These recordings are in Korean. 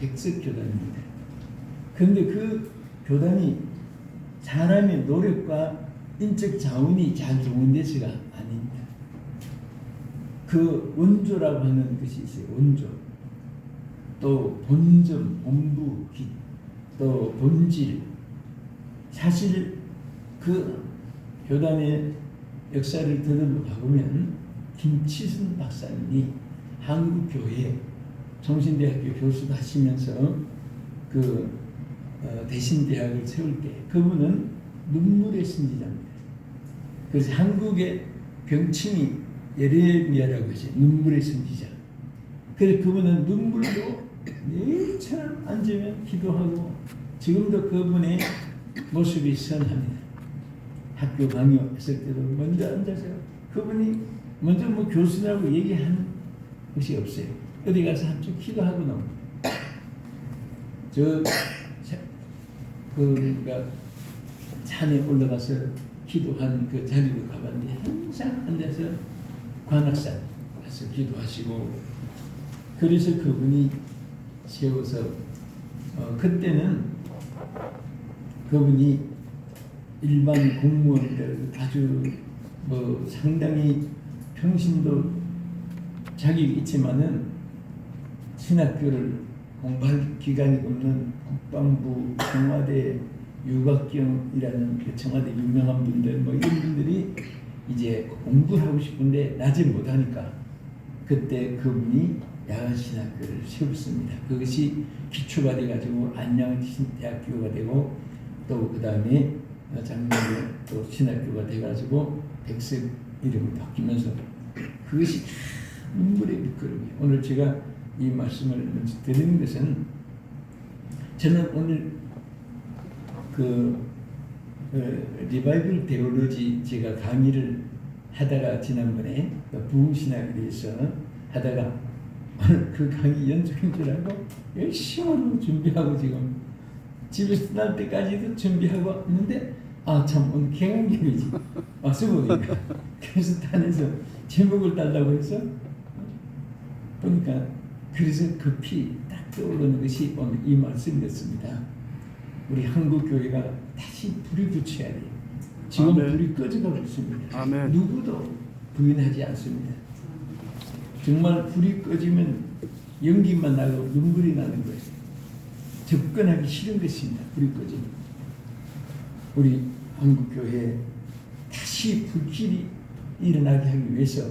백석교단입니다. 그런데 그 교단이 사람의 노력과 인적 자원이 잘 동원돼서가 아닙니다. 그 원조라고 하는 것이 있어요. 원조. 또 본점, 본부, 또 본질. 사실 그 교단의 역사를 더듬어 가보면 김치순 박사님이 한국교회 성신대학교 교수도 하시면서 그 대신대학을 세울 때 그분은 눈물의 선지자입니다. 그래서 한국의 병칭이 예레미야라고 하죠. 눈물의 선지자. 그래서 그분은 눈물로 매일처럼 앉으면 기도하고 지금도 그분의 모습이 선합니다. 학교 강의했을 때도 먼저 앉아서 그분이 먼저 뭐 교수라고 얘기한 것이 없어요. 어디 가서 한쪽 기도하고 나옵니다. 그러니까 산에 올라가서 기도한 그 자리로 가봤는데 항상 앉아서 관악산 가서 기도하시고 그래서 그분이 세워서 그때는 그분이 일반 공무원들 아주 뭐 상당히 평신도 자격이 있지만은 신학교를 공부할 기간이 없는 국방부, 청와대, 유곽경이라는 그 청와대 유명한 분들 뭐 이런 분들이 이제 공부를 하고 싶은데 낮에 못하니까 그때 그분이 야간신학교를 세웠습니다. 그것이 기초가 돼가지고 안양대학교가 되고 또 그 다음에 작년에 또 신학교가 돼가지고 백석 이름이 바뀌면서 그것이 눈물의 밑거름이에요. 오늘 제가 이 말씀을 드리는 것은 저는 오늘 리바이벌 테올로지 제가 강의를 하다가 지난번에 부흥신학에 대해서 하다가 오늘 그 강의 연속인 줄 알고 열심히 준비하고 지금 집에서 떠날 때까지도 준비하고 있는데 참 오늘 개강기이지 와서 보니까 그래서 단에서 제목을 달라고 해서 보니까 그래서 급히 딱 떠오르는 것이 오늘 이 말씀이었습니다. 우리 한국 교회가 다시 불이 붙여야 돼요. 지금 아멘. 불이 꺼져가고 있습니다. 아멘. 누구도 부인하지 않습니다. 정말 불이 꺼지면 연기만 나고 눈물이 나는 거예요. 접근하기 싫은 것입니다. 불이 꺼지면. 우리 한국교회에 다시 불길이 일어나게 하기 위해서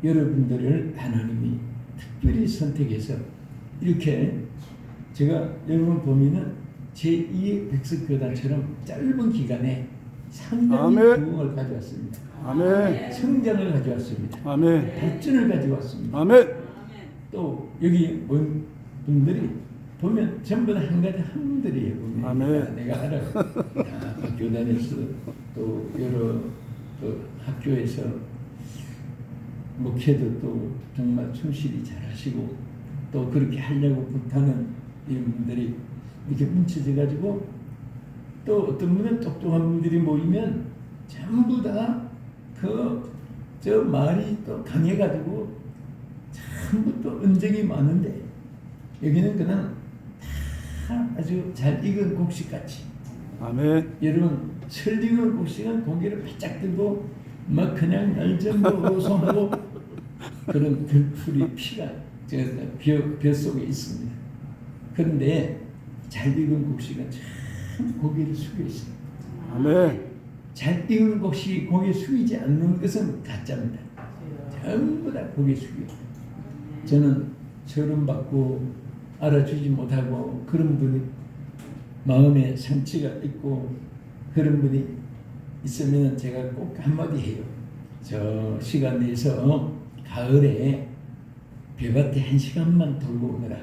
여러분들을 하나님이 특별히 선택해서 이렇게 제가 여러분 보면은 제2의 백석교단처럼 짧은 기간에 상당히 부흥을 가져왔습니다. 아멘. 성장을 가져왔습니다. 아멘. 발전을 가져왔습니다. 아멘. 또 여기 온 분들이 보면 전부 다 한 가지 학문들이에요. 보면 아멘. 내가 알아요. 교단에서 또 여러 또 학교에서 목회도 또 정말 충실히 잘하시고 또 그렇게 하려고 불타는 이런 분들이 이렇게 뭉쳐져 가지고 또 어떤 분은 똑똑한 분들이 모이면 전부 다 저 말이 또 강해가지고 전부 또 은정이 많은데 여기는 그냥 다 아주 잘 익은 곡식같이. 아멘. 여러분 설 익은 곡식은 고개를 바짝 들고 막 그냥 날전도 오송하고 그런 들풀이 피가 벼 속에 있습니다. 그런데 잘 익은 곡식은 참 고개를 숙여 있어요. 아멘. 잘 익은 곡식이 고개 숙이지 않는 것은 가짜입니다. 전부 다 고개 숙여요. 저는 서름받고 알아주지 못하고 그런 분이 마음에 상처가 있고 그런 분이 있으면 제가 꼭 한마디 해요. 저 시간 내서 가을에 벼밭에 1시간만 돌고 오느라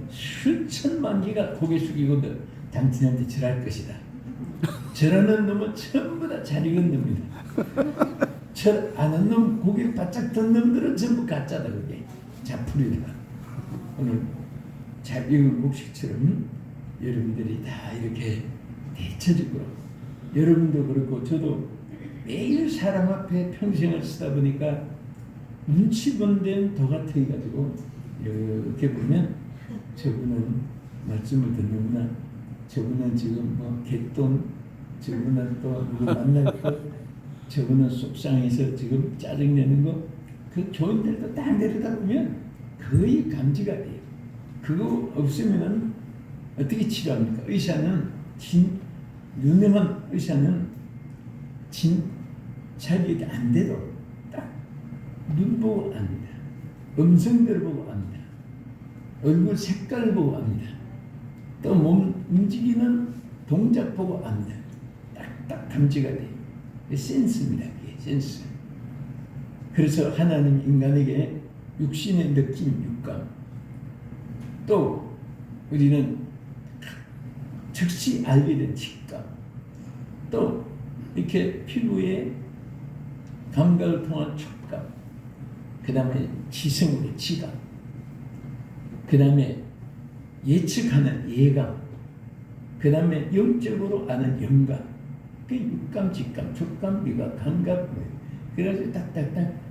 수천만 개가 고개 숙이고 당신한테 절할 것이다. 절하는 놈은 전부 다 잘 익은 놈입니다. 절 안 하는 놈, 고개를 바짝 든 놈들은 전부 가짜다. 그게 자풀이다. 오늘 잘 익은 곡식처럼 여러분들이 다 이렇게 대처적으로 여러분도 그렇고 저도 매일 사람 앞에 평생을 쓰다 보니까 눈치 본 데는 더 같아 가지고 이렇게 보면 저분은 말씀을 듣는구나. 저분은 지금 뭐 개똥, 저분은 또 누구 만날 거, 저분은 속상해서 지금 짜증내는 거. 그 교인들도 딱 내려다 보면 거의 감지가 돼요. 그거 없으면은 어떻게 치료합니까? 의사는 유능한 의사는 자기에게 안 돼도 딱 눈 보고 압니다. 음성들을 보고 압니다. 얼굴 색깔을 보고 압니다. 또 몸 움직이는 동작 보고 압니다. 딱딱 감지가 돼요. 센스입니다. 그게 센스. 그래서 하나님 인간에게 육신의 느낌, 육감, 또 우리는 즉시 알게 된 직감, 또 이렇게 피부의 감각을 통한 촉감, 그 다음에 지성의 지감, 그 다음에 예측하는 예감, 그 다음에 영적으로 아는 영감, 그 육감, 직감, 촉감, 미각, 감각, 그래서 딱딱딱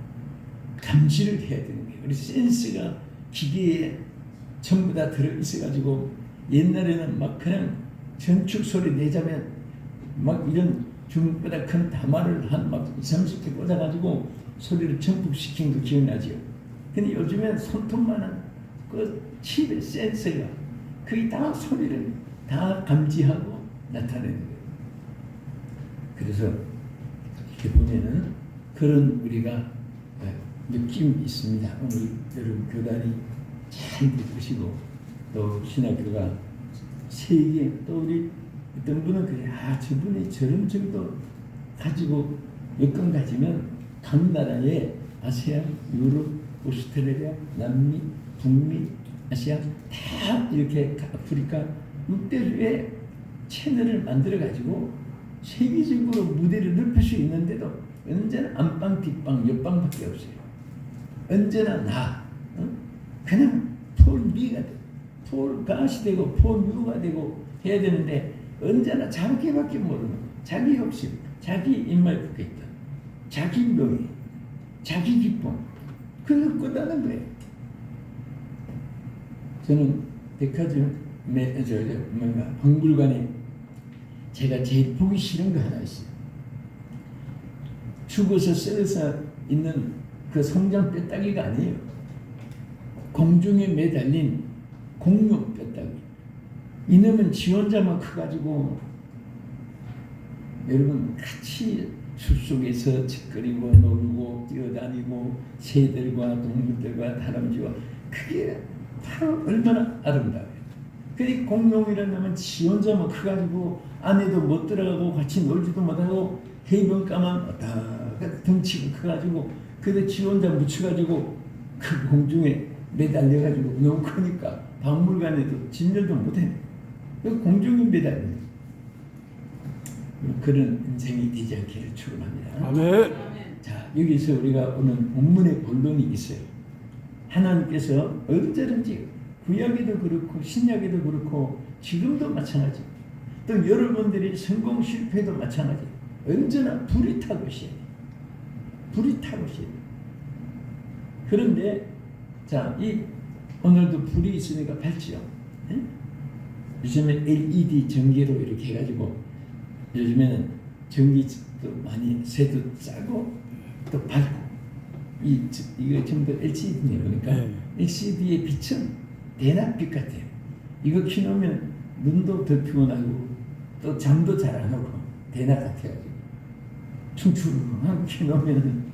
감지를 해야 되는 거예요. 우리 센스가 기계에 전부 다 들어있어가지고 옛날에는 막 그냥 전축 소리 내자면 막 이런 중보다 큰 다마를 한 막 20, 30개 꽂아가지고 소리를 전폭시킨 거 기억나죠? 근데 요즘엔 손톱만한 그 칩의 센서가 거의 다 소리를 다 감지하고 나타내는 거예요. 그래서 이렇게 보면은 그런 우리가 느낌이 있습니다. 오늘 여러분 교단이 잘 듣으시고 또 신학교가 세계 또 우리 어떤 분은 그래 저분이 저런 정도 가지고 여건 가지면 각 나라에 아시아, 유럽, 오스트레일리아, 남미, 북미, 아시아 다 이렇게 아프리카 6대주의 채널을 만들어 가지고 세계적으로 무대를 넓힐 수 있는데도 언제나 안방, 뒷방, 옆방밖에 없어요. 언제나 그냥 폴미가 되고 폴가시 되고 폴뮤가 되고 해야 되는데 언제나 자기밖에 모르는 자기 욕심, 자기 입맛 붙어있다. 자기 명예, 자기 기쁨 그걸 끝나는 거예요. 저는 백화점에 박물관에 제가 제일 보기 싫은 거 하나 있어요. 죽어서 썰어서 있는 그 성장 뼈다귀가 아니에요. 공중에 매달린 공룡 뼈다귀. 이놈은 지 혼자만 커가지고 여러분 같이 숲속에서 짓거리고 놀고 뛰어다니고 새들과 동물들과 다람쥐와 그게 바로 얼마나 아름다워요. 근데 공룡이라는 놈은 지 혼자만 커가지고 안에도 못 들어가고 같이 놀지도 못하고 해변가만 왔다 덩치가 커가지고 근데 지 혼자 묻혀가지고 그 공중에 매달려가지고 너무 크니까 박물관에도 진열도 못해. 공중에 매달려. 그런 인생이 되지 않기를 축원합니다. 아멘. 자, 여기서 우리가 오늘 본문의 본론이 있어요. 하나님께서 언제든지 구약에도 그렇고 신약에도 그렇고 지금도 마찬가지. 또 여러분들이 성공 실패도 마찬가지. 언제나 불이 타고 있어야 돼. 불이 타고 있어야 돼. 그런데 자, 오늘도 불이 있으니까 밝죠. 네? 요즘에 LED 전기로 이렇게 해가지고 요즘에는 전기도 많이 새도 싸고 또 밝고 이거 전부 LCD네요. 그러니까 LCD의 빛은 대낮빛 같아요. 이거 켜놓으면 눈도 더 피곤하고 또 잠도 잘 안 오고 대낮 같아가지고 충충하고 켜놓으면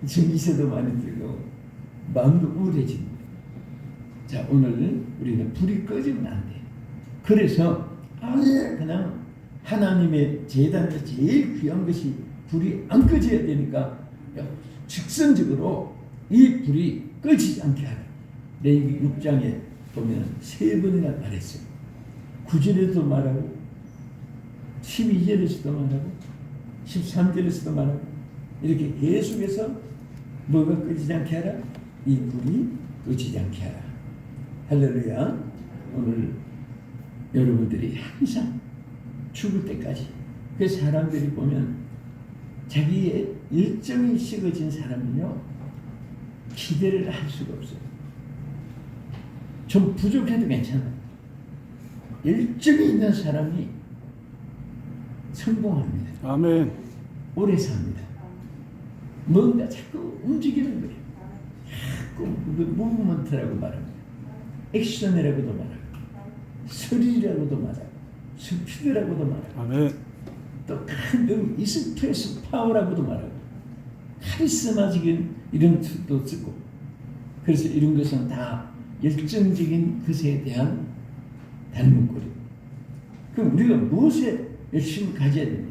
전기세도 많이 들고 마음도 우울해집니다. 자, 오늘 우리는 불이 꺼지면 안 돼. 그래서 아예 그냥 하나님의 제단에서 제일 귀한 것이 불이 안 꺼져야 되니까 직선적으로 이 불이 꺼지지 않게 하라. 레위기 6장에 보면 3번이나 말했어요. 9절에도 말하고 12절에서도 말하고 13절에서도 말하고 이렇게 계속해서 뭐가 꺼지지 않게 하라? 이 불이 꺼지지 않게 하라. 할렐루야. 오늘 여러분들이 항상 죽을 때까지 그 사람들이 보면 자기의 일정이 식어진 사람은요 기대를 할 수가 없어요. 좀 부족해도 괜찮아요. 열정이 있는 사람이 성공합니다. 아멘. 오래 삽니다. 뭔가 자꾸 움직이는 거예요. 자꾸 무브먼트라고 말합니다. 액션이라고도 말하고 스릴이라고도 말하고 스피드라고도 말하고 아멘. 또 큰 익스프레스 파워라고도 말하고 카리스마적인 이런 뜻도 쓰고 그래서 이런 것은 다 열정적인 것에 대한 닮은꼴이. 그럼 우리가 무엇에 열심히 가져야 되냐?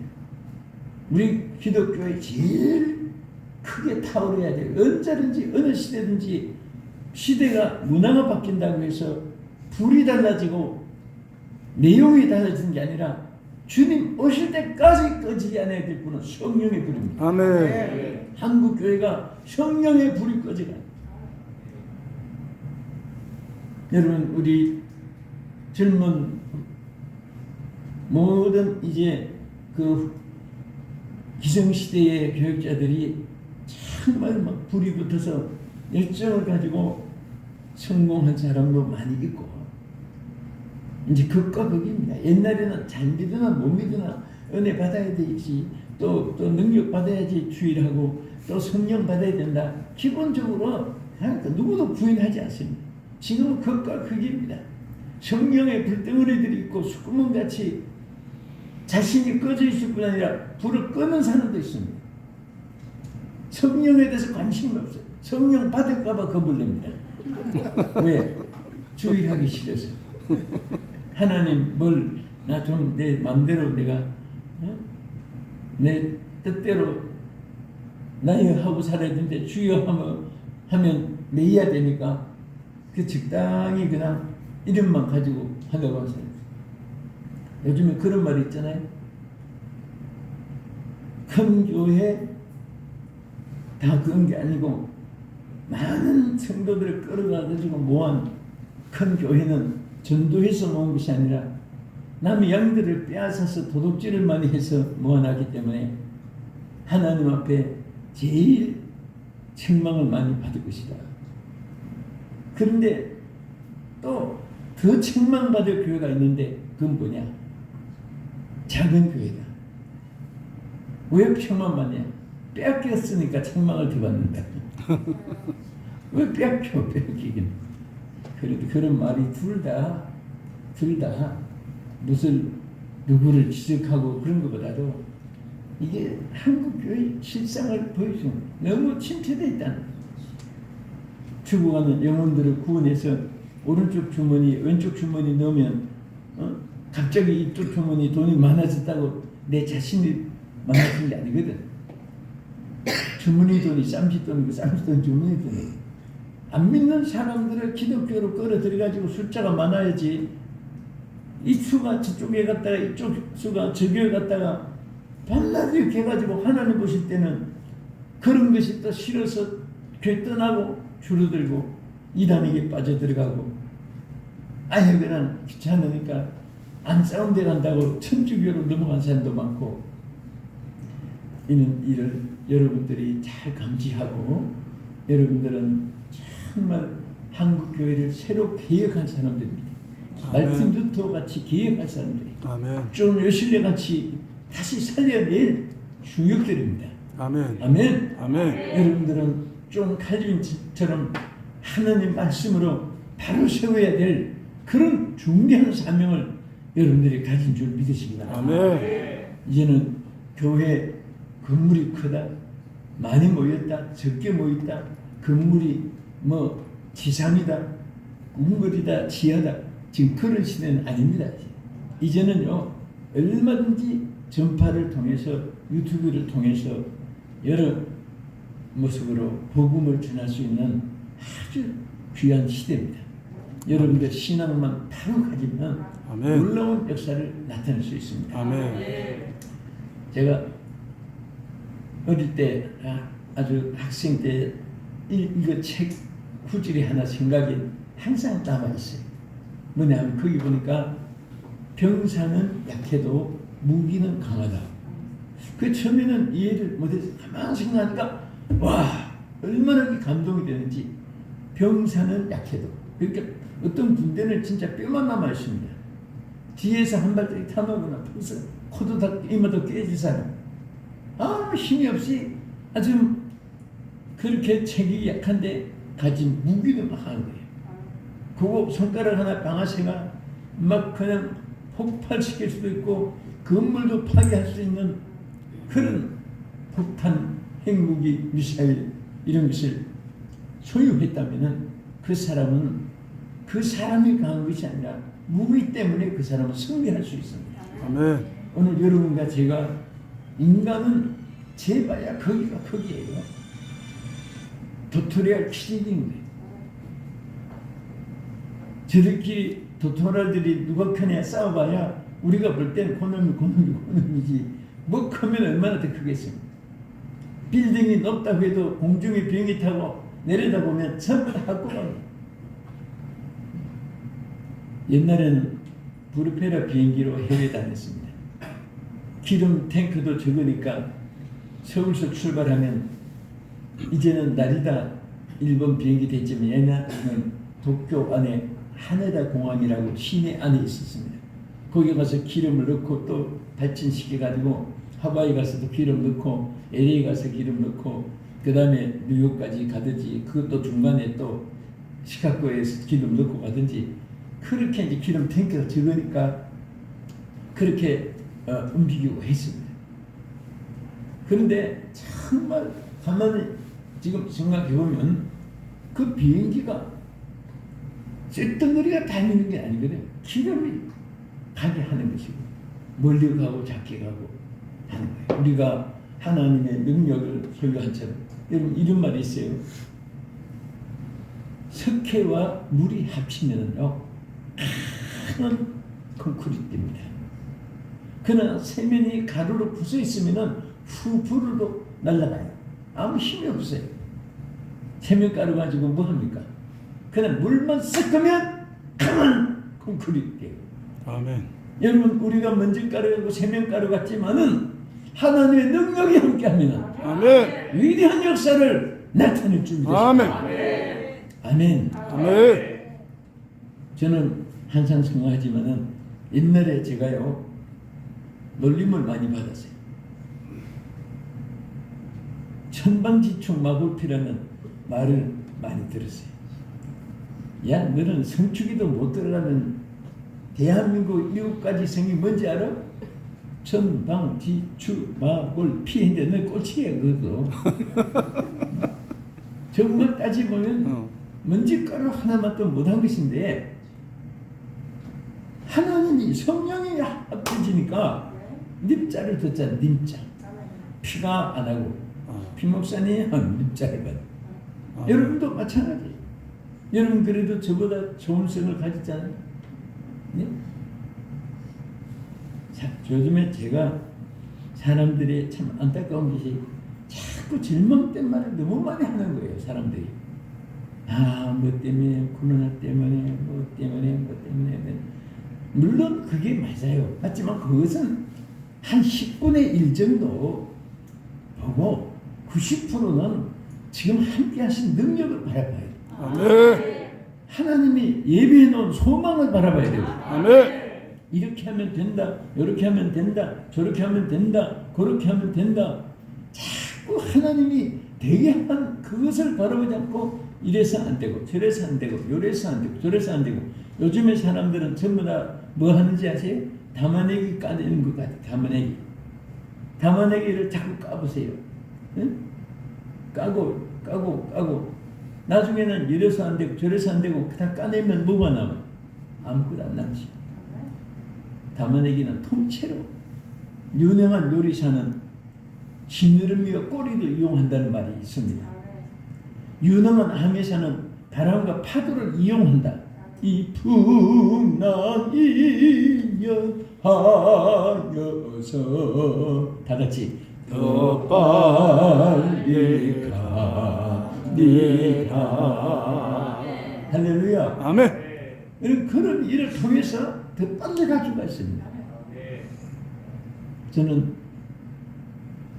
우리 기독교의 제일 크게 타오르야 돼요. 언제든지 어느 시대든지 시대가 문화가 바뀐다고 해서 불이 달라지고 내용이 달라지는 게 아니라 주님 오실 때까지 꺼지지 않아야 될 분은 성령의 불입니다. 아멘. 한국 교회가 성령의 불이 꺼지라. 여러분 우리 젊은 모든 이제 그 기성시대의 교육자들이 정말 막 불이 붙어서 열정을 가지고 성공한 사람도 많이 있고 이제 극과 극입니다. 옛날에는 잘 믿으나 못 믿으나 은혜 받아야 되지 또 능력 받아야지 주일하고 또 성령 받아야 된다. 기본적으로 누구도 부인하지 않습니다. 지금은 극과 극입니다. 성령의 불덩어리들이 있고 수구멍같이 자신이 꺼져 있을 뿐 아니라 불을 끄는 사람도 있습니다. 성령에 대해서 관심이 없어요. 성령 받을까봐 겁을 냅니다. 왜? 주의하기 싫어서. 하나님 나 좀 내 마음대로 내가 내 뜻대로 나의 하고 살아야 되는데 주여 하면 매야 되니까 그 적당히 그냥 이름만 가지고 하려고 하는 사람. 요즘에 그런 말이 있잖아요. 큰 교회 다 그런 게 아니고 많은 성도들을 끌어가지고 모은 큰 교회는 전도해서 모은 것이 아니라 남의 양들을 빼앗아서 도둑질을 많이 해서 모아놨기 때문에 하나님 앞에 제일 책망을 많이 받을 것이다. 그런데 또 더 책망받을 교회가 있는데 그건 뭐냐? 작은 교회다. 왜 책망받냐? 빼앗겼으니까 책망을 더 받는다. 왜 빼앗기긴? 그래도 그런 말이 둘 다 무슨 누구를 지적하고 그런 것보다도 이게 한국 교회 실상을 보여주는 너무 침체되어 있다는 죽어가는 영혼들을 구원해서 오른쪽 주머니 왼쪽 주머니 넣으면 갑자기 이쪽 주머니 돈이 많아졌다고 내 자신이 많아진 게 아니거든. 주머니 돈이 쌈짓돈이고 쌈짓돈 주머니 돈이 안 믿는 사람들을 기독교로 끌어들여가지고 숫자가 많아야지 이 수가 저쪽에 갔다가 이쪽 수가 저기에 갔다가 밤낮 이렇게 해가지고 하나님 보실 때는 그런 것이 또 싫어서 교회 떠나고 줄어들고 이단에게 빠져들어가고 아예 그냥 귀찮으니까 안 싸운 데 간다고 천주교로 넘어간 사람도 많고 이는 이를 여러분들이 잘 감지하고 여러분들은 정말 한국 교회를 새로 개혁한 사람들입니다. 말틴 루터 같이 개혁한 사람들이 존 웨슬리 같이 다시 살려낼 주역들입니다. 아멘. 아멘. 아멘. 여러분들은 존 칼빈처럼 하나님 말씀으로 바로 세워야 될 그런 중대한 사명을 여러분들이 가진 줄 믿으시기 바랍니다. 아멘. 이제는 교회 건물이 크다, 많이 모였다, 적게 모였다, 건물이 뭐 지상이다, 궁궐이다, 지하다. 지금 그런 시대는 아닙니다. 이제는요 얼마든지 전파를 통해서 유튜브를 통해서 여러 모습으로 복음을 전할 수 있는 아주 귀한 시대입니다. 여러분들 신앙만 바로 가지면 아멘. 놀라운 역사를 나타낼 수 있습니다. 아멘. 제가 어릴 때 아주 학생 때 이거 책 후질이 하나 생각이 항상 남아 있어요. 뭐냐면 거기 보니까 병사는 약해도 무기는 강하다. 그 처음에는 이해를 못해서 가만히 생각하니까 와 얼마나 감동이 되는지. 병사는 약해도 그러니까 어떤 군대는 진짜 뼈만 남아 있습니다. 뒤에서 한 발짝이 탐하거나 벌써 코도 다 이마도 깨질 사람. 아무 힘이 없이 아주 그렇게 체격이 약한데 가진 무기도 막 하는 거예요. 그거 손가락 하나 방아쇠가 막 그냥 폭발시킬 수도 있고 건물도 파괴할 수 있는 그런 폭탄, 핵무기, 미사일 이런 것을 소유했다면은 그 사람은 그 사람이 강한 것이 아니라 무기 때문에 그 사람은 승리할 수 있습니다. 아멘. 오늘 여러분과 제가 인간은 재봐야 거기가 거기에요. 도토리알 키즈인 거예요. 저들끼리 도토리알들이 누가 크냐 싸워봐야 우리가 볼 때는 고놈이지 뭐 크면 얼마나 더 크겠습니까? 빌딩이 높다고 해도 공중에 비행기 타고 내려다보면 전부 다 한꺼번에. 옛날에는 프로펠러 비행기로 해외 다녔습니다. 기름 탱크도 적으니까 서울서 출발하면 이제는 나리다 일본 비행기 됐지만 옛날에는 도쿄 안에 하네다 공항이라고 시내 안에 있었습니다. 거기 가서 기름을 넣고 또 발진시켜가지고 하와이 가서도 기름 넣고 LA 가서 기름 넣고 그 다음에 뉴욕까지 가든지 그것도 중간에 또 시카고에서 기름 넣고 가든지 그렇게 이제 기름 탱크가 적으니까 그렇게 움직이고 했습니다. 그런데 정말 가만히 지금 생각해보면 그 비행기가 쇳덩어리가 달리는 게 아니거든요. 기름이 가게 하는 것이고 멀리 가고 작게 가고 하는 거예요. 우리가 하나님의 능력을 소유한 처럼 여러분 이런 말이 있어요. 석회와 물이 합치면은요 큰 콘크리트입니다. 그러나 세면이 가루로 부서 있으면은 불어도 날아가요. 아무 힘이 없어요. 세면가루 가지고 뭐 합니까? 그냥 물만 섞으면 강한 콘크리트예요. 아멘. 여러분 우리가 먼지가루하고 세면가루 같지만은 하나님의 능력이 함께하면 아멘. 위대한 역사를 나타낼 줄입니다. 아멘. 아멘. 아멘. 저는 항상 생각하지만은 옛날에 제가요 놀림을 많이 받았어요. 천방지축 마법이라는 말을 많이 들었어요. 야, 너는 성축이도 못 들어가는 대한민국 7가지 성이 뭔지 알아? 천방지축 마법 피인데 너 꼴찌야 그것도. 정말 따지보면 먼지가루 하나만 또 못한 것인데 하나님이 성령이 합해지니까 님자를 뒀잖아. 님자. 피가 안 하고 피목사님 님자를 받아. 여러분도 마찬가지. 여러분 그래도 저보다 좋은 성을 가졌잖아요. 네? 자, 요즘에 제가 사람들이 참 안타까운 것이 자꾸 질문된 말을 너무 많이 하는 거예요. 사람들이. 뭐 때문에 코로나 때문에 뭐 때문에 물론 그게 맞아요. 맞지만 그것은 한 10분의 1 정도 보고 90%는 지금 함께 하신 능력을 바라봐요. 아멘. 하나님이 예비해 놓은 소망을 바라봐야 돼요. 아멘. 이렇게 하면 된다. 이렇게 하면 된다. 저렇게 하면 된다. 그렇게 하면 된다. 자꾸 하나님이 되게 한 그것을 바라보지 않고 이래서 안 되고 저래서 안 되고 요래서 안 되고 저래서 안 되고 요즘에 사람들은 전부 다 뭐 하는지 아세요? 담아내기 까내는 것 같아요. 담아내기를 자꾸 까보세요. 응? 까고 나중에는 이래서 안 되고 저래서 안 되고 다 까내면 뭐가 남아? 아무것도 안 남지. 담아내기는 통째로. 유명한 요리사는 지느러미와 꼬리도 이용한다는 말이 있습니다. 유능한 항해사는 바람과 파도를 이용한다. 이 풍랑이여 하여서 다 같이 더 빨리 가니라. 할렐루야. 아멘. 그런 일을 통해서 더 빨리 갈 수가 있습니다. 저는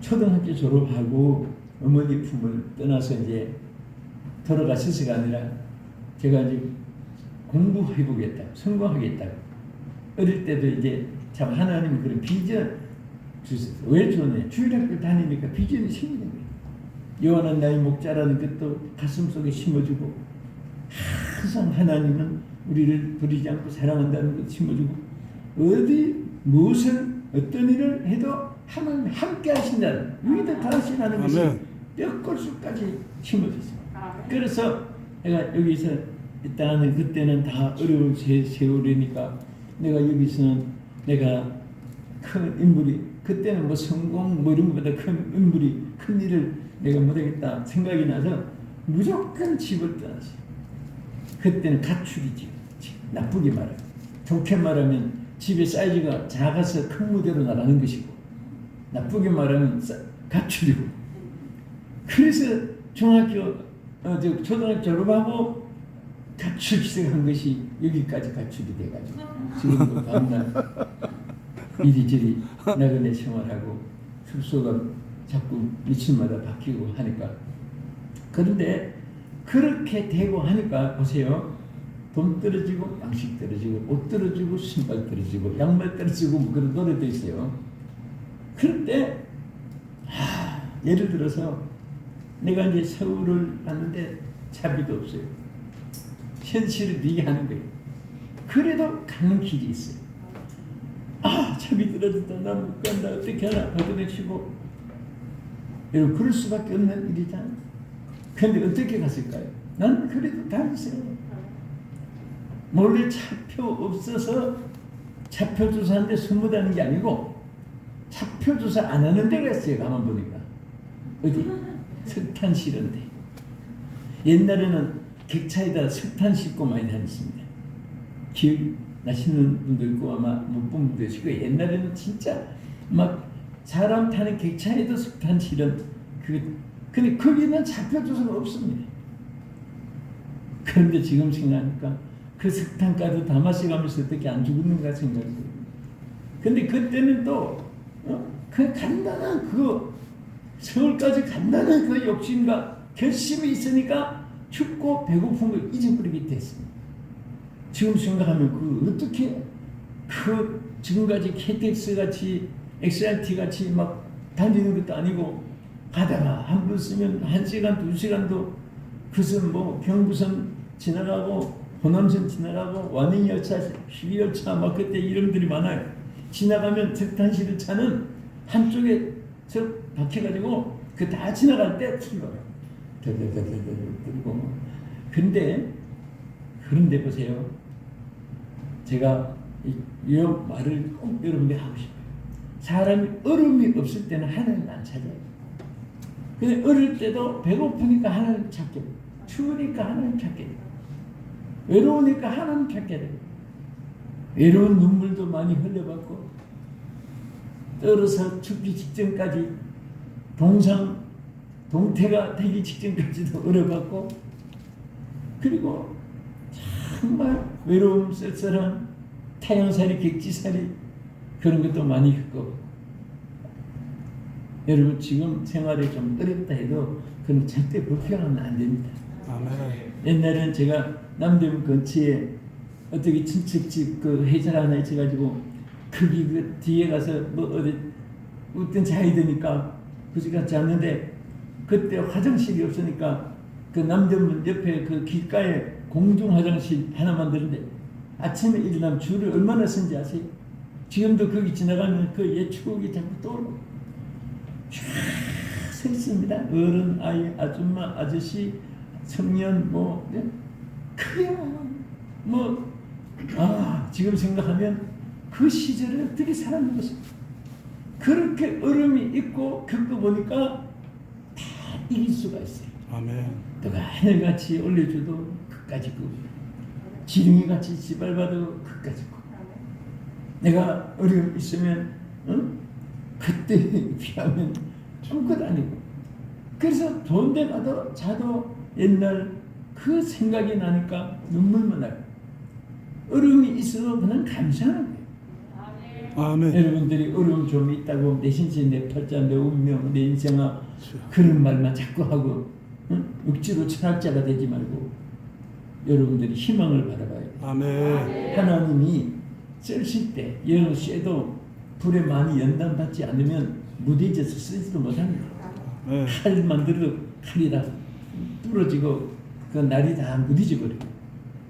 초등학교 졸업하고 어머니 품을 떠나서 이제 돌아가셔서가 아니라 제가 이제 공부해보겠다고, 성공하겠다고. 어릴 때도 이제 참 하나님 그런 비전 주셨어요. 왜 주었냐? 주일학교 다니니까 비전이 생기는 거예요. 요한한 나의 목자라는 것도 가슴속에 심어주고, 항상 하나님은 우리를 버리지 않고 사랑한다는 것 심어주고, 어디 무엇을 어떤 일을 해도 하나님 함께 하신다는 위대 다하시라는 것이 아멘. 뼈골수까지 심어졌어요. 그래서 내가 여기서 일단은 그때는 다 어려운 세월이니까 내가 여기서는 내가 큰 인물이, 그때는 뭐 성공 뭐 이런 것보다 큰 인물이, 큰 일을 내가 못하겠다 생각이 나서 무조건 집을 떠났어요. 그때는 가출이지. 나쁘게 말하면, 좋게 말하면 집의 사이즈가 작아서 큰 무대로 나가는 것이고, 나쁘게 말하면 가출이고. 그래서 초등학교 졸업하고 가출 시작한 것이 여기까지 가출이 돼가지고 지금도 밤낮 이리저리 나그네 생활하고 숙소가 자꾸 며칠마다 바뀌고 하니까. 그런데 그렇게 되고 하니까 보세요. 돈 떨어지고 양식 떨어지고 옷 떨어지고 신발 떨어지고 양말 떨어지고 뭐 그런 노래도 있어요. 그런데 예를 들어서 내가 이제 서울을 갔는데 차비도 없어요. 현실을 얘기하는 거예요. 그래도 가는 길이 있어요. 차비 떨어졌다. 나 못 간다. 어떻게 하나 받아내시고. 여러분 그럴 수밖에 없는 일이잖아요. 그런데 어떻게 갔을까요? 난 그래도 다녔어요. 몰래 차표 없어서 차표 조사하는데 소문하는 게 아니고 차표 조사 안 하는 데가 있어요. 가만 보니까. 어디? 석탄 실은데. 옛날에는 객차에다 석탄 싣고 많이 다녔습니다. 기억 나시는 분도 있고 아마 못 본 분도 있고, 옛날에는 진짜 막 사람 타는 객차에도 석탄 실은 근데 거기는 차표 조사가 없습니다. 그런데 지금 생각하니까 그 석탄가루 다 마셔가면서 어떻게 안 죽었는가 생각해요. 근데 그때는 또 그 간단한 서울까지 간다는 그 욕심과 결심이 있으니까 춥고 배고픈 걸 잊어버리게 됐습니다. 지금 생각하면 어떻게 지금까지 KTX 같이 XRT 같이 막 다니는 것도 아니고 가다가 한 번 쓰면 1시간 2시간도 그것은 뭐 경부선 지나가고 호남선 지나가고 완행열차 12열차 막 그때 이름들이 많아요. 지나가면 석탄실 차는 한쪽에 박혀가지고 그 다 지나갈 때 출발해요. 그리고 그런데 보세요. 제가 이 말을 꼭 여러분들이 하고 싶어요. 사람이 얼음이 없을 때는 하나님을 안 찾아요. 근데 어릴 때도 배고프니까 하나님 찾게 돼요. 추우니까 하나님 찾게 돼요. 외로우니까 하나님 찾게 돼요. 외로운 눈물도 많이 흘려봤고, 떨어서 죽기 직전까지 동태가 되기 직전까지도 어려봤고, 그리고 정말 외로움 쓸쓸한 타연살이 객지살이 그런 것도 많이 했고. 여러분 지금 생활이 좀 어렵다 해도 그건 절대 불평하면 안 됩니다. 아멘. 옛날에는 제가 남대문 근처에 어떻게 친척집 회사 하나 있어가지고 거기 뒤에 가서 뭐 어디 어떤 자야 되니까 그집 같이 왔는데, 그때 화장실이 없으니까 그 남대문 옆에 그 길가에 공중 화장실 하나 만드는데 아침에 일어나면 줄을 얼마나 선지 아세요? 지금도 거기 지나가면 그 옛 추억이 자꾸 떠오르고 쫙 서 있습니다. 어른, 아이, 아줌마, 아저씨, 청년 지금 생각하면 그 시절을 어떻게 살았는 것입니까? 그렇게 얼음이 있고 겪어보니까 다 이길 수가 있어요. 아멘. 누가 하늘같이 올려줘도 끝까지 고, 지렁이같이 짓밟아도 끝까지 고. 내가 어려움 있으면 그때에 비하면 아무것도 아니고. 그래서 좋은 데 가도 자도 옛날 그 생각이 나니까 눈물만 나요. 어려움이 있어도 그냥 감사하는 거예요. 아멘. 여러분들이 어려움 좀 있다고 내 신세, 내 팔자, 내 운명, 내 인생아 그런 말만 자꾸 하고 억지로 철학자가 되지 말고 여러분들이 희망을 바라봐야 돼요. 아멘. 하나님이 쓰실 때 영 쇠도 불에 많이 연단받지 않으면 무뎌져서 쓰지도 못합니다. 네. 칼만 들어도 칼이 다 부러지고 그 날이 다 무뎌져 버려요.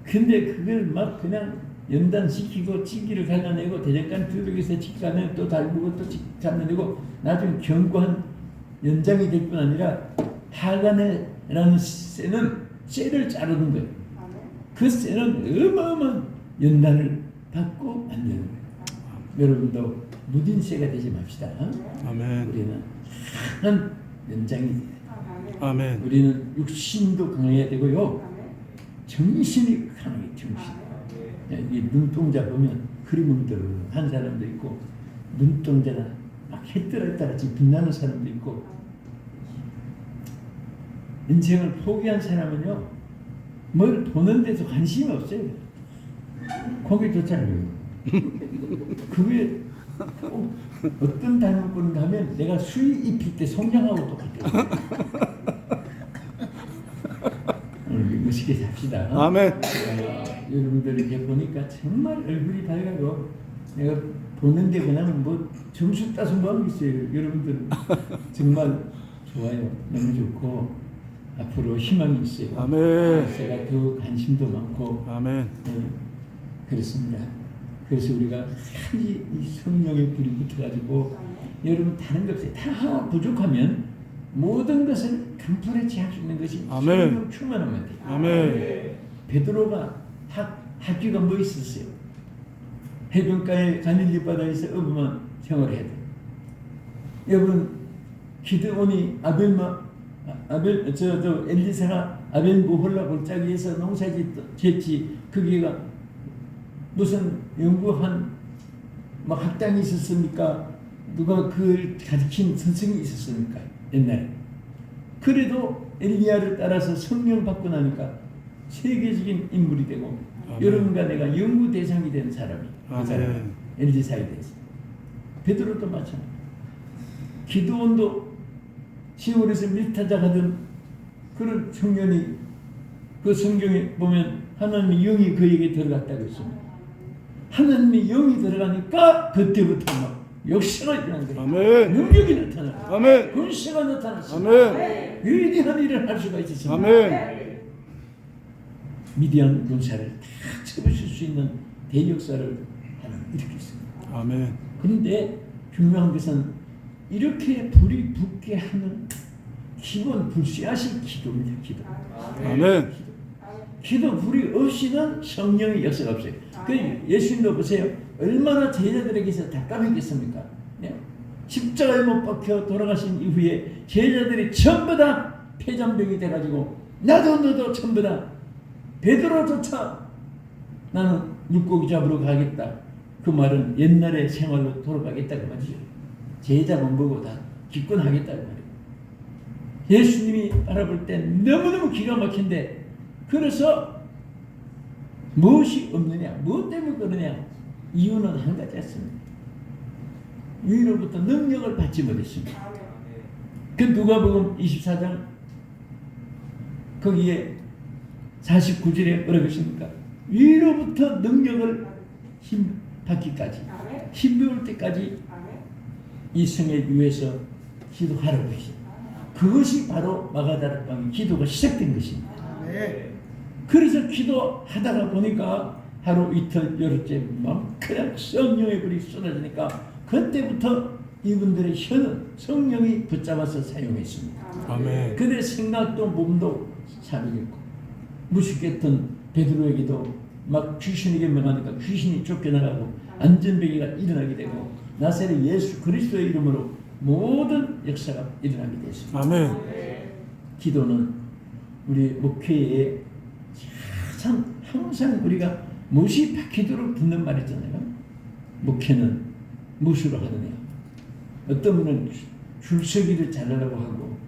근데 그걸 막 그냥 연단시키고 찌기를 갈라내고 대장간 두둑에서 찌기 갈라내고 또 달구고 또 찌기 갈라내고 나중에 견고한 연장이 될 뿐 아니라 하간에라는 쇠는 쇠를 자르는 거예요. 그 쇠는 어마어마한 연단을 받고 만드는 거예요. 여러분도 무딘 쇠가 되지 맙시다. 아멘. 우리는 한 연장이 돼요. 아멘. 우리는 육신도 강해야 되고요. 정신이 강하게 정신. 이 눈동자 보면 흐리멍텅한 사람도 있고 눈동자가 막 해뜰에 따라서 빛나는 사람도 있고 인생을 포기한 사람은요 뭘 보는데도 관심이 없어요. 거기조차 알아요. 그게 어떤 닮은꼴을 하면 내가 수의 입힐 때 성냥하고 똑같아요. 오늘 멋있게 삽시다. 아멘. 여러분들 이렇게 보니까 정말 얼굴이 밝아요. 내가 보는데 그냥 뭐 점수 따서 뭐 하겠어요. 여러분들 정말 좋아요. 너무 좋고 앞으로 희망이 있어요. 아멘. 제가 더 관심도 많고 아멘. 그렇습니다. 그래서 우리가 이 성령의 불이 붙어가지고 여러분 다른 것 없어요. 다 부족하면 모든 것을 간편에 취할 수 있는 것이 아멘. 성령 충만하면 돼요. 아멘. 베드로가 학교가 뭐 있었어요? 해변가에 갈릴리 바다에서 어부만 생활해야 돼. 여러분 기드온이 엘리사가 아벨 모홀라 골짜기에서 농사짓지 거기가 무슨 연구한 막 학당이 있었습니까? 누가 그걸 가르친 선생이 있었습니까? 옛날에. 그래도 엘리야를 따라서 성령 받고 나니까 세계적인 인물이 되고 아멘. 여러분과 내가 연구 대상이 된 사람이 그 아멘. 사람 엘리사에 대해서. 베드로도 마찬가지. 기드온도 시골에서 밀타작 하던 그런 청년이 그 성경에 보면 하나님의 영이 그에게 들어갔다고 했습니다. 하나님의 영이 들어가니까 그때부터 막 역사가 일어난 거예요. 아멘. 능력이 나타나요. 아멘. 권세가 나타났어요. 아멘. 위대한 일을 할 수가 있었습니다. 아멘. 미디안 군사를 다 쳐부실 수 있는 대역사를 하나님 일으켰습니다. 아멘. 그런데 중요한 것은 이렇게 불이 붙게 하는 기본 불씨앗이 기도입니다. 기도. 아멘. 기도 불이 없이는 성령의 역사가 없어요. 그 예수님도 보세요. 얼마나 제자들에게서 답답했겠습니까? 십자가에 못 박혀 돌아가신 이후에 제자들이 전부 다 폐잔병이 돼가지고 나도 너도 전부 다 베드로조차 나는 물고기 잡으러 가겠다. 그 말은 옛날의 생활로 돌아가겠다고 말이죠. 제자만 보고 다 기권하겠다고 말이에요. 예수님이 바라볼 때 너무너무 기가 막힌데 그래서 무엇이 없느냐? 무엇 때문에 그러냐? 이유는 한 가지였습니다. 위로부터 능력을 받지 못했습니다. 그 누가복음 24장 거기에 49절에 뭐라고 했습니까? 위로부터 능력을 받기까지 힘 배울 때까지 이 성에 위에서 기도하라고 했습니다. 그것이 바로 마가다락방의 기도가 시작된 것입니다. 그래서 기도하다가 보니까 하루 이틀 열흘째 막 그냥 성령의 불이 쏟아지니까 그때부터 이분들의 혀는 성령이 붙잡아서 사용했습니다. 아멘. 그들의 생각도 몸도 사르겠고 무식했던 베드로에게도 막 귀신에게 명하니까 귀신이 쫓겨나가고 안전병이가 일어나게 되고 나사렛 예수 그리스도의 이름으로 모든 역사가 일어나게 됐습니다. 아멘. 기도는 우리 목회에 항상 우리가 못이 박히도록 듣는 말 있잖아요. 목회는 무엇으로 하느냐. 어떤 분은 줄서기를 잘하려고 하고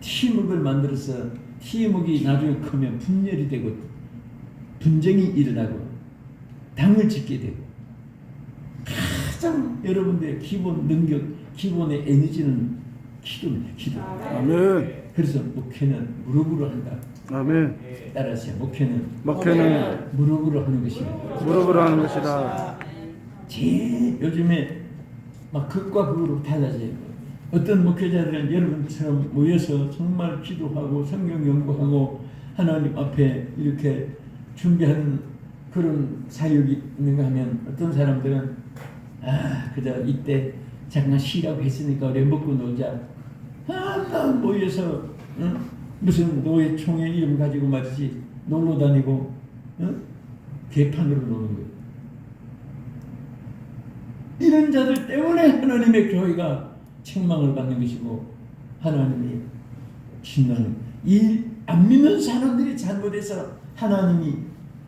팀웍을 만들어서 팀웍이 나중에 크면 분열이 되고 분쟁이 일어나고 당을 짓게 되고 가장 여러분들의 기본 능력, 기본의 에너지는 기도입니다. 기도. 아멘. 그래서 목회는 무릎으로 한다. 아멘. 따라서 목회는 목회는 무릎으로 하는 것입니다. 무릎으로 하는 것이다. 제일 요즘에 막 극과 극으로 달라져요. 어떤 목회자들은 여러분처럼 모여서 정말 기도하고 성경 연구하고 하나님 앞에 이렇게 준비하는 그런 사역이 있는가 하면 어떤 사람들은 그저 이때 잠깐 쉬라고 했으니까 우리 먹고 놀자. 모여서 무슨 노예 총회 이름 가지고 말이지 놀러 다니고 개판으로 노는 거예요. 이런 자들 때문에 하나님의 교회가 책망을 받는 것이고 하나님이 진노는 이 안 믿는 사람들이 잘못해서 하나님이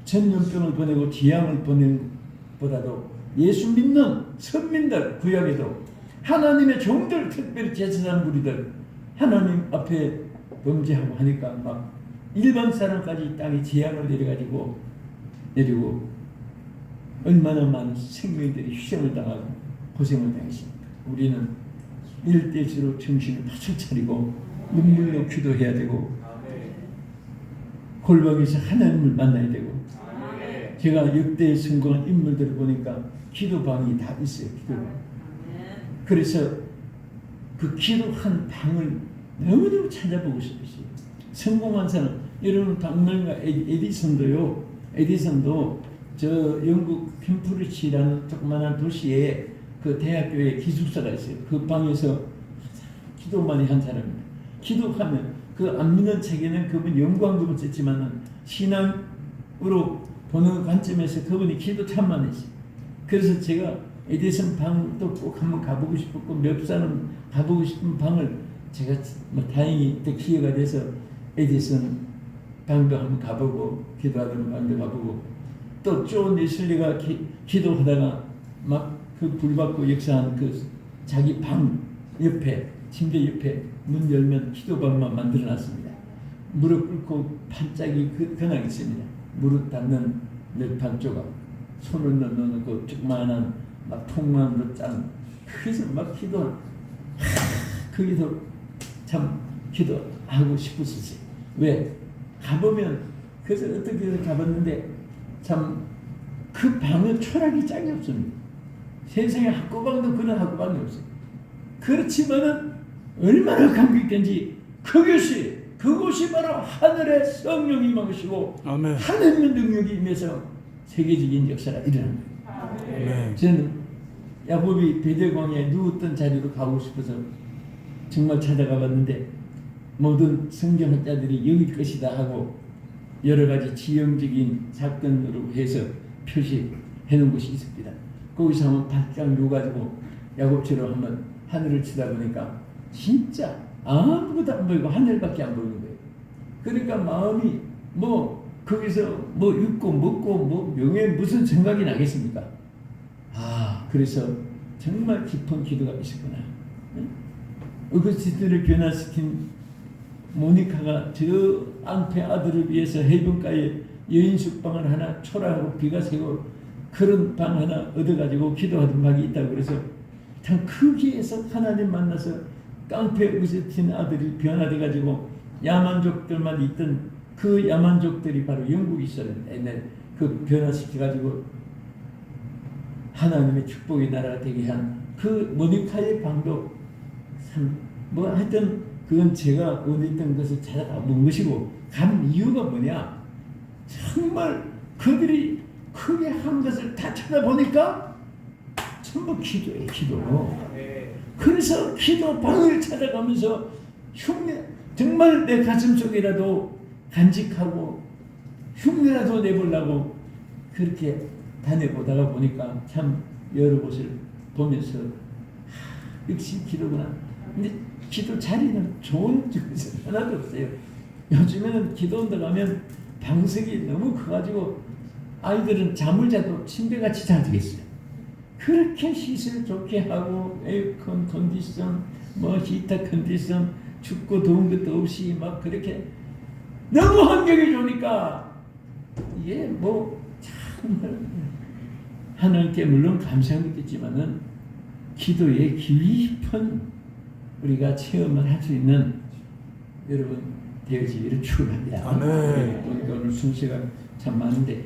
전염병을 보내고 재앙을 보낸 보다도 예수 믿는 선민들 구약에도 하나님의 종들 특별히 제사장 무리들 하나님 앞에 범죄하고 하니까 막 일반 사람까지 땅에 재앙을 내리고 얼마나 많은 생명들이 희생을 당하고 고생을 당했습니까? 우리는 이럴 때일수록 정신을 바짝 차리고 눈물로 기도해야 되고 골방에서 하나님을 만나야 되고 제가 역대에 성공한 인물들을 보니까 기도방이 다 있어요. 기도방. 그래서 그 기도한 방을 너무너무 찾아보고 싶으시죠. 성공한 사람 여러분 박물관 에디슨도요. 에디슨도 저 영국 캠프리치라는 조그마한 도시에 그 대학교에 기숙사가 있어요. 그 방에서 기도 많이 한 사람입니다. 기도하면 그 안 믿는 책에는 그분 연구한 부분 썼지만은 신앙으로 보는 관점에서 그분이 기도 참 많이 했어요. 그래서 제가 에디슨 방도 꼭 한번 가보고 싶었고 몇 사람 가보고 싶은 방을 제가 뭐 다행히 또 기회가 돼서 에디슨 방도 한번 가보고 기도하는 방도 가보고 또 존 웨슬리가 기도하다가 막 그 불받고 역사한 그 자기 방 옆에 침대 옆에 문 열면 기도방만 만들어놨습니다. 무릎 꿇고 반짝이 그냥 있습니다. 무릎 닿는 몇 조각 손을 넣는 그 조그마한 막 통만으로 짠 그래서 막 거기서 참 기도하고 싶었었어요. 왜? 가보면 그래서 어떻게 해서 가봤는데 참 그 방은 철학이 짝이 없습니다. 세상에 학구방도 그런 학구방이 없어요. 그렇지만은 얼마나 감격된지 그곳이 바로 하늘의 성령이 임하시고 아멘. 하늘의 능력이 임해서 세계적인 역사가 일어난 거예요. 아멘. 저는 야곱이 베델강에 누웠던 자리로 가고 싶어서 정말 찾아가 봤는데 모든 성경학자들이 여기 것이다 하고 여러 가지 지형적인 사건으로 해서 표시해 놓은 곳이 있습니다. 거기서 한번 바짝 누워가지고 야곱처럼 한번 하늘을 쳐다보니까 진짜 아무것도 안 보이고 하늘밖에 안 보이는 거예요. 그러니까 마음이 뭐 거기서 뭐 입고 먹고 뭐 명예 무슨 생각이 나겠습니까? 그래서 정말 깊은 기도가 있었구나. 어거스틴을 변화시킨 모니카가 저 앙페 아들을 위해서 해변가에 여인 숙방을 하나 초라하고 비가 새고 그런 방 하나 얻어가지고 기도하던 방이 있다고 그래서 참 거기에서 하나님 만나서 깡패 어거스틴 아들이 변화돼가지고 야만족들만 있던 그 야만족들이 바로 영국이 있었는데 옛날 그 변화시켜가지고 하나님의 축복의 나라가 되게 한 그 모니카의 방도 참 뭐 하여튼 그건 제가 원했던 것을 찾아가 본 것이고 간 이유가 뭐냐 정말 그들이 크게 한 것을 다 찾아보니까 전부 기도예요. 기도. 그래서 기도방을 찾아가면서 흉내 정말 내 가슴 속이라도 간직하고 흉내라도 내보려고 그렇게 다녀보다가 보니까 참 여러 곳을 보면서 역시 기도구나. 근데 기도 자리는 좋은 곳이 하나도 없어요. 요즘에는 기도원들 가면 방석이 너무 커가지고 아이들은 잠을 자도 침대같이 잘 되겠어요. 그렇게 시설 좋게 하고 에어컨 컨디션 뭐 히터 컨디션 춥고 더운 것도 없이 막 그렇게 너무 환경이 좋으니까 이게 뭐 정말 하나님께 물론 감사하겠지만은 기도의 깊은 우리가 체험을 할 수 있는 여러분 되어지기를 축원합니다. 아멘. 오늘 순서가 참 많은데